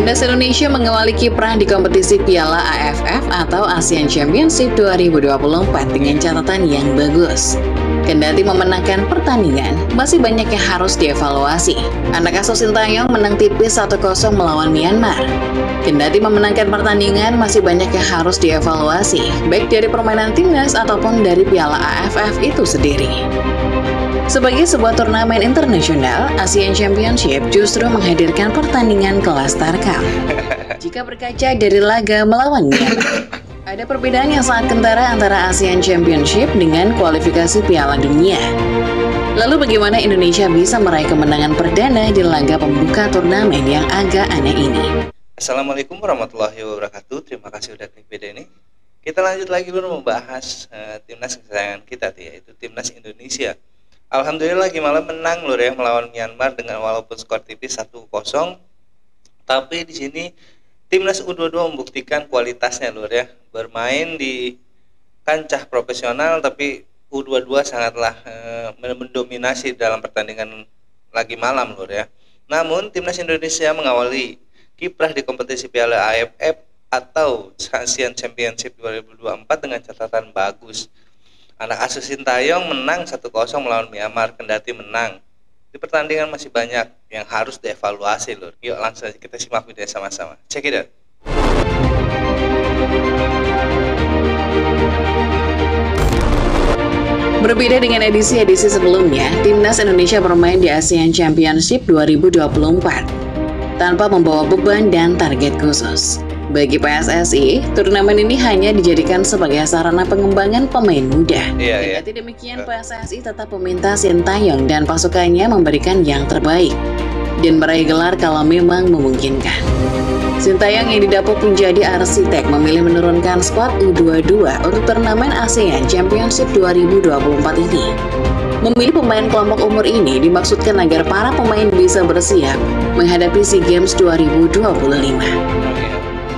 Timnas Indonesia mengawali kiprah di kompetisi Piala AFF atau Asian Championship 2024 dengan catatan yang bagus. Kendati memenangkan pertandingan, masih banyak yang harus dievaluasi. Anak asuh Sintayong menang tipis 1-0 melawan Myanmar. Kendati memenangkan pertandingan, masih banyak yang harus dievaluasi, baik dari permainan timnas ataupun dari Piala AFF itu sendiri. Sebagai sebuah turnamen internasional, Asian Championship justru menghadirkan pertandingan kelas tarkam. Jika berkaca dari laga melawan Myanmar, ada perbedaan yang sangat kentara antara Asian Championship dengan kualifikasi Piala Dunia. Lalu bagaimana Indonesia bisa meraih kemenangan perdana di laga pembuka turnamen yang agak aneh ini? Assalamualaikum warahmatullahi wabarakatuh. Terima kasih udah klik video ini. Kita lanjut lagi dulu membahas timnas kesayangan kita, yaitu timnas Indonesia. Alhamdulillah lagi malam menang lur ya melawan Myanmar dengan walaupun skor tipis 1-0. Tapi di sini timnas U22 membuktikan kualitasnya lur ya. Bermain di kancah profesional tapi U22 sangatlah mendominasi dalam pertandingan lagi malam lur ya. Namun timnas Indonesia mengawali kiprah di kompetisi Piala AFF atau Asian Championship 2024 dengan catatan bagus. Anak asuh Sintayong menang 1-0 melawan Myanmar. Kendati menang, di pertandingan masih banyak yang harus dievaluasi lur. Yuk langsung aja kita simak video sama-sama. Check it out. Berbeda dengan edisi-edisi sebelumnya, timnas Indonesia bermain di Asian Championship 2024 tanpa membawa beban dan target khusus. Bagi PSSI, turnamen ini hanya dijadikan sebagai sarana pengembangan pemain muda. Kendati demikian, PSSI tetap meminta Sintayong dan pasukannya memberikan yang terbaik dan meraih gelar kalau memang memungkinkan. Sintayong yang didapuk menjadi arsitek memilih menurunkan skuad U22 untuk turnamen ASEAN Championship 2024 ini. Memilih pemain kelompok umur ini dimaksudkan agar para pemain bisa bersiap menghadapi SEA Games 2025.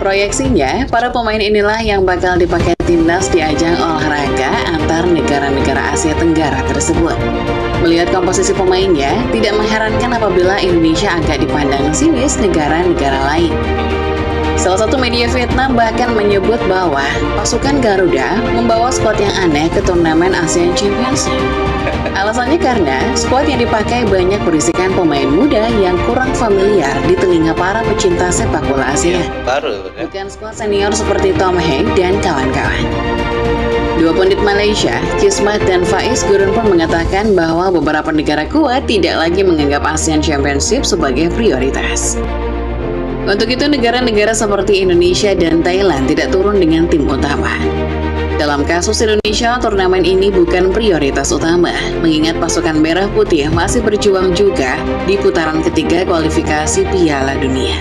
Proyeksinya, para pemain inilah yang bakal dipakai timnas di ajang olahraga antar negara-negara Asia Tenggara tersebut. Melihat komposisi pemainnya, tidak mengherankan apabila Indonesia agak dipandang sinis negara-negara lain. Salah satu media Vietnam bahkan menyebut bahwa pasukan Garuda membawa skuad yang aneh ke turnamen Asian Championship. Alasannya karena skuad yang dipakai banyak berisikan pemain muda yang kurang familiar di telinga para pecinta sepak bola Asia. Bukan skuad senior seperti Tom Hanks dan kawan-kawan. Dua pundit Malaysia, Kismat dan Faiz Gurun pun mengatakan bahwa beberapa negara kuat tidak lagi menganggap Asian Championship sebagai prioritas. Untuk itu, negara-negara seperti Indonesia dan Thailand tidak turun dengan tim utama. Dalam kasus Indonesia, turnamen ini bukan prioritas utama, mengingat pasukan merah putih masih berjuang juga di putaran ketiga kualifikasi Piala Dunia.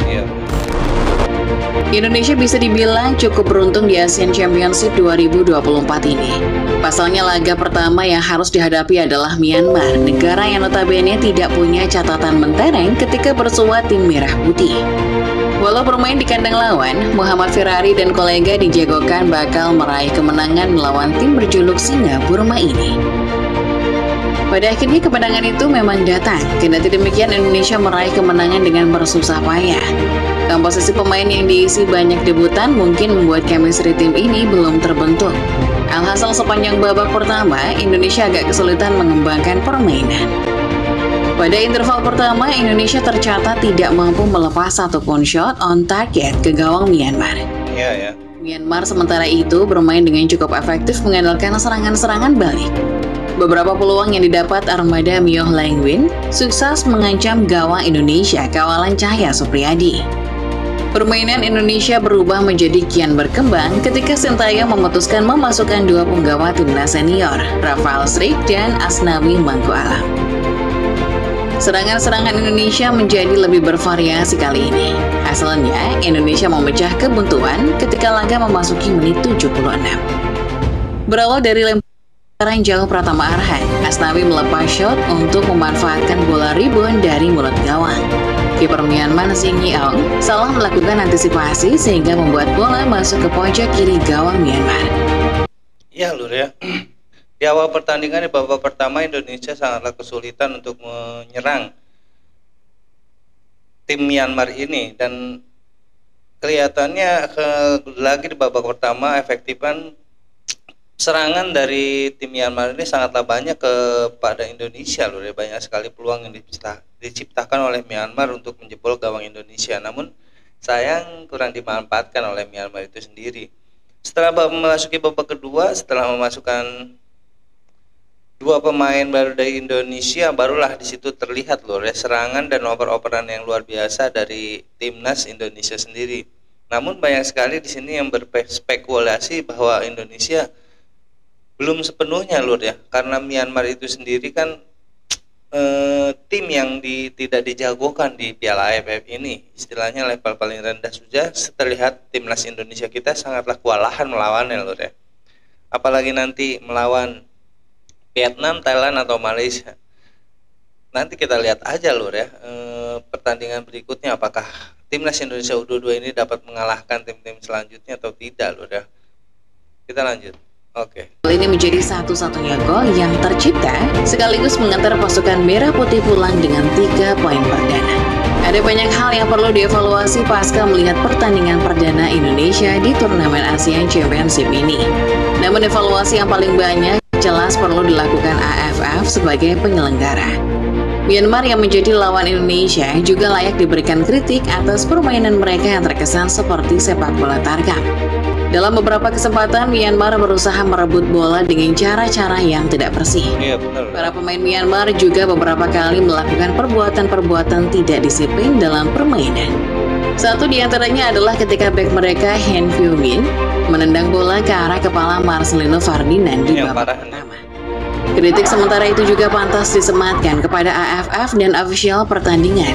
Indonesia bisa dibilang cukup beruntung di Asian Championship 2024 ini. Pasalnya laga pertama yang harus dihadapi adalah Myanmar, negara yang notabene tidak punya catatan mentereng ketika bersua tim merah putih. Walau bermain di kandang lawan, Muhammad Ferrari dan kolega dijagokan bakal meraih kemenangan melawan tim berjuluk Singa Burma ini. Pada akhirnya kemenangan itu memang datang, kendati demikian Indonesia meraih kemenangan dengan bersusah payah. Komposisi pemain yang diisi banyak debutan mungkin membuat chemistry tim ini belum terbentuk. Alhasil sepanjang babak pertama, Indonesia agak kesulitan mengembangkan permainan. Pada interval pertama, Indonesia tercatat tidak mampu melepas satupun shot on target ke gawang Myanmar. Myanmar sementara itu bermain dengan cukup efektif mengandalkan serangan-serangan balik. Beberapa peluang yang didapat armada Myo Langwin sukses mengancam gawang Indonesia kawalan Cahya Supriyadi. Permainan Indonesia berubah menjadi kian berkembang ketika Sintayong memutuskan memasukkan dua penggawa timnas senior, Rafael Struijk dan Asnawi Mangku Alam. Serangan-serangan Indonesia menjadi lebih bervariasi kali ini. Hasilnya, Indonesia memecah kebuntuan ketika laga memasuki menit 76. Berawal dari lemparan jauh Pratama Arhan, Asnawi melepas shot untuk memanfaatkan bola rebound dari mulut gawang. Kiper Myanmar Shin Yeong salah melakukan antisipasi sehingga membuat bola masuk ke pojok kiri gawang Myanmar. Ya lur ya. Di awal pertandingan di babak pertama Indonesia sangatlah kesulitan untuk menyerang tim Myanmar ini, dan kelihatannya lagi di babak pertama efektifan serangan dari tim Myanmar ini sangatlah banyak kepada Indonesia loh ya. Banyak sekali peluang yang diciptakan oleh Myanmar untuk menjebol gawang Indonesia, namun sayang kurang dimanfaatkan oleh Myanmar itu sendiri. Setelah memasuki babak kedua, setelah memasukkan dua pemain baru dari Indonesia, barulah di situ terlihat loh ya, serangan dan oper-operan yang luar biasa dari timnas Indonesia sendiri. Namun banyak sekali di sini yang berspekulasi bahwa Indonesia belum sepenuhnya lur ya, karena Myanmar itu sendiri kan tim yang tidak dijagokan di Piala AFF ini, istilahnya level paling rendah sudah. Terlihat timnas Indonesia kita sangatlah kewalahan melawannya lur ya, apalagi nanti melawan Vietnam, Thailand atau Malaysia. Nanti kita lihat aja lur ya, pertandingan berikutnya apakah timnas Indonesia U22 ini dapat mengalahkan tim-tim selanjutnya atau tidak lur ya. Kita lanjut. Oke. Gol ini menjadi satu-satunya gol yang tercipta sekaligus mengantar pasukan merah putih pulang dengan 3 poin perdana. Ada banyak hal yang perlu dievaluasi pasca melihat pertandingan perdana Indonesia di turnamen ASEAN Championship ini. Namun evaluasi yang paling banyak jelas perlu dilakukan AFF sebagai penyelenggara. Myanmar yang menjadi lawan Indonesia juga layak diberikan kritik atas permainan mereka yang terkesan seperti sepak bola tarkam. Dalam beberapa kesempatan, Myanmar berusaha merebut bola dengan cara-cara yang tidak bersih. Iya, benar. Para pemain Myanmar juga beberapa kali melakukan perbuatan-perbuatan tidak disiplin dalam permainan. Satu di antaranya adalah ketika bek mereka Han Fyo Min menendang bola ke arah kepala Marcelino Ferdinand di babak pertama. Kritik sementara itu juga pantas disematkan kepada AFF dan ofisial pertandingan.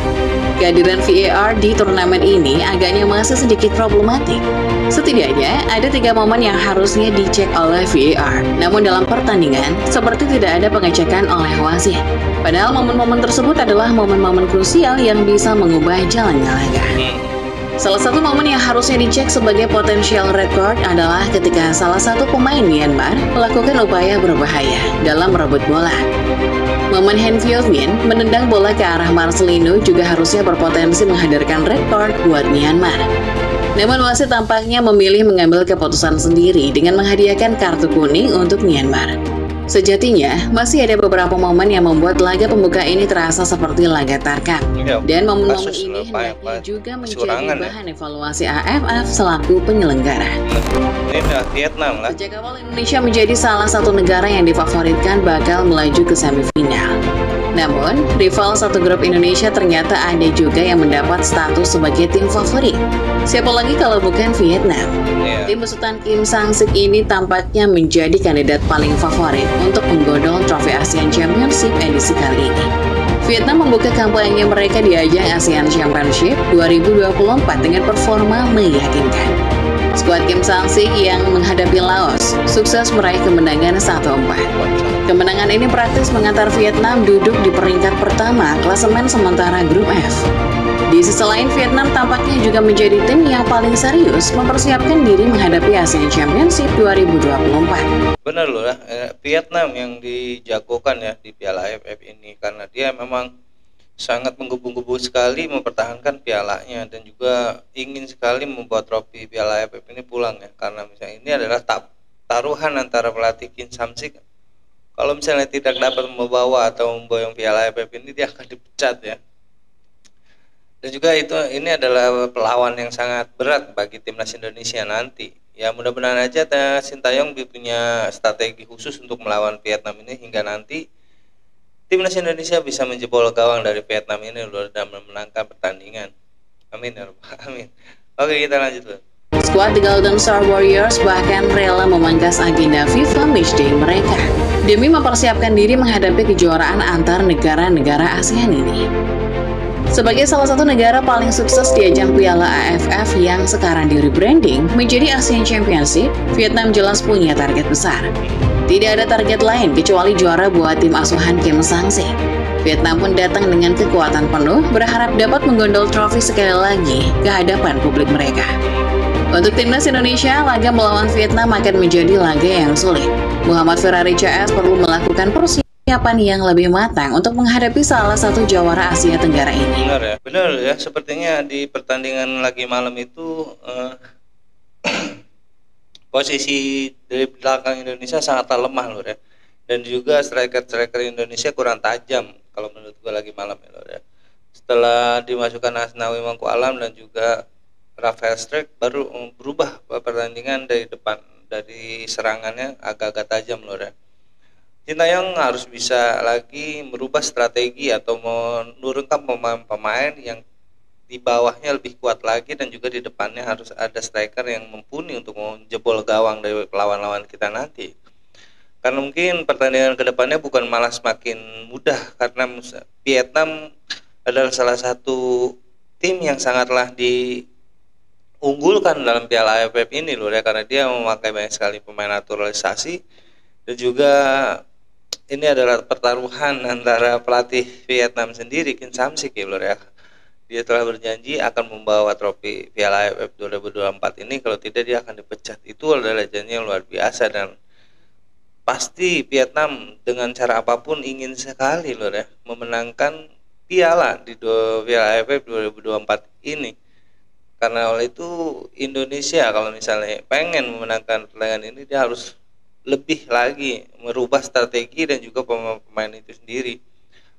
Kehadiran VAR di turnamen ini agaknya masih sedikit problematik. Setidaknya ada 3 momen yang harusnya dicek oleh VAR. Namun dalam pertandingan, seperti tidak ada pengecekan oleh wasit. Padahal momen-momen tersebut adalah momen-momen krusial yang bisa mengubah jalannya laga. Salah satu momen yang harusnya dicek sebagai potensial red card adalah ketika salah satu pemain Myanmar melakukan upaya berbahaya dalam merebut bola. Momen Han Fyo Min menendang bola ke arah Marcelino juga harusnya berpotensi menghadirkan red card buat Myanmar. Namun wasit tampaknya memilih mengambil keputusan sendiri dengan menghadiahkan kartu kuning untuk Myanmar. Sejatinya, masih ada beberapa momen yang membuat laga pembuka ini terasa seperti laga tarkam. Dan momen-momen ini hendaknya juga menjadi bahan evaluasi AFF selaku penyelenggara. Ini Vietnam lah. Sejak awal Indonesia menjadi salah satu negara yang difavoritkan bakal melaju ke semifinal. Namun, rival satu grup Indonesia ternyata ada juga yang mendapat status sebagai tim favorit. Siapa lagi kalau bukan Vietnam? Tim besutan Kim Sang-sik ini tampaknya menjadi kandidat paling favorit untuk menggodol trofi ASEAN Championship edisi kali ini. Vietnam membuka kampanye mereka di ajang ASEAN Championship 2024 dengan performa meyakinkan. Skuad Kim Sang-sik yang menghadapi Laos sukses meraih kemenangan 1-4. Kemenangan ini praktis mengantar Vietnam duduk di peringkat pertama klasemen sementara grup F. Di sisi lain, Vietnam tampaknya juga menjadi tim yang paling serius mempersiapkan diri menghadapi ASEAN Championship 2024. Benar loh ya, Vietnam yang dijagokan ya di Piala AFF ini karena dia memang sangat menggebu-gebu sekali mempertahankan pialanya dan juga ingin sekali membawa trofi Piala AFF ini pulang ya, karena misalnya ini adalah taruhan antara pelatih Kim Sang-sik. Kalau misalnya tidak dapat membawa atau memboyong Piala AFF ini, dia akan dipecat ya. Dan juga ini adalah pelawan yang sangat berat bagi timnas Indonesia nanti. Ya mudah-mudahan aja Sintayong punya strategi khusus untuk melawan Vietnam ini hingga nanti timnas Indonesia bisa menjebol gawang dari Vietnam ini dan memenangkan pertandingan. Amin ya Rabbal Alamin. Oke, kita lanjut loh. Skuad The Golden Star Warriors bahkan rela memangkas agenda FIFA Matchday mereka demi mempersiapkan diri menghadapi kejuaraan antar negara-negara ASEAN ini. Sebagai salah satu negara paling sukses di ajang Piala AFF yang sekarang di rebranding menjadi ASEAN Championship, Vietnam jelas punya target besar. Tidak ada target lain kecuali juara buat tim asuhan Kim Sang-sik. Vietnam pun datang dengan kekuatan penuh, berharap dapat menggondol trofi sekali lagi ke hadapan publik mereka. Untuk timnas Indonesia, laga melawan Vietnam akan menjadi laga yang sulit. Muhammad Ferrari CS perlu melakukan persiapan Siapan yang lebih matang untuk menghadapi salah satu jawara Asia Tenggara ini. Benar ya. Sepertinya di pertandingan lagi malam itu posisi dari belakang Indonesia sangatlah lemah loh ya. Dan juga striker Indonesia kurang tajam kalau menurut gue lagi malam ya loh ya. Setelah dimasukkan Asnawi Mangku Alam dan juga Rafael Strike baru berubah pertandingan dari depan, dari serangannya agak-agak tajam loh ya. Sintayong harus bisa lagi merubah strategi atau menurunkan pemain-pemain yang di bawahnya lebih kuat lagi, dan juga di depannya harus ada striker yang mumpuni untuk menjebol gawang dari lawan-lawan kita nanti. Karena mungkin pertandingan kedepannya bukan malah semakin mudah, karena Vietnam adalah salah satu tim yang sangatlah diunggulkan dalam Piala AFF ini loh ya, karena dia memakai banyak sekali pemain naturalisasi. Dan juga ini adalah pertaruhan antara pelatih Vietnam sendiri, Kim Samsik ya lor ya. Dia telah berjanji akan membawa trofi Piala AFF 2024 ini, kalau tidak dia akan dipecat. Itu adalah janji yang luar biasa, dan pasti Vietnam dengan cara apapun ingin sekali lor ya memenangkan piala di Piala AFF 2024 ini. Karena oleh itu Indonesia kalau misalnya pengen memenangkan pertandingan ini, dia harus lebih lagi merubah strategi dan juga pemain itu sendiri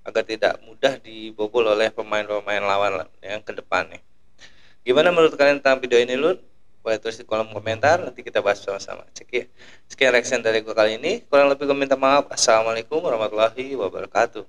agar tidak mudah dibobol oleh pemain-pemain lawan yang ke depannya. Gimana menurut kalian tentang video ini, Lur? Boleh tulis di kolom komentar, nanti kita bahas sama-sama. Sekian reaction dari gue kali ini. Kurang lebih gue minta maaf. Assalamualaikum warahmatullahi wabarakatuh.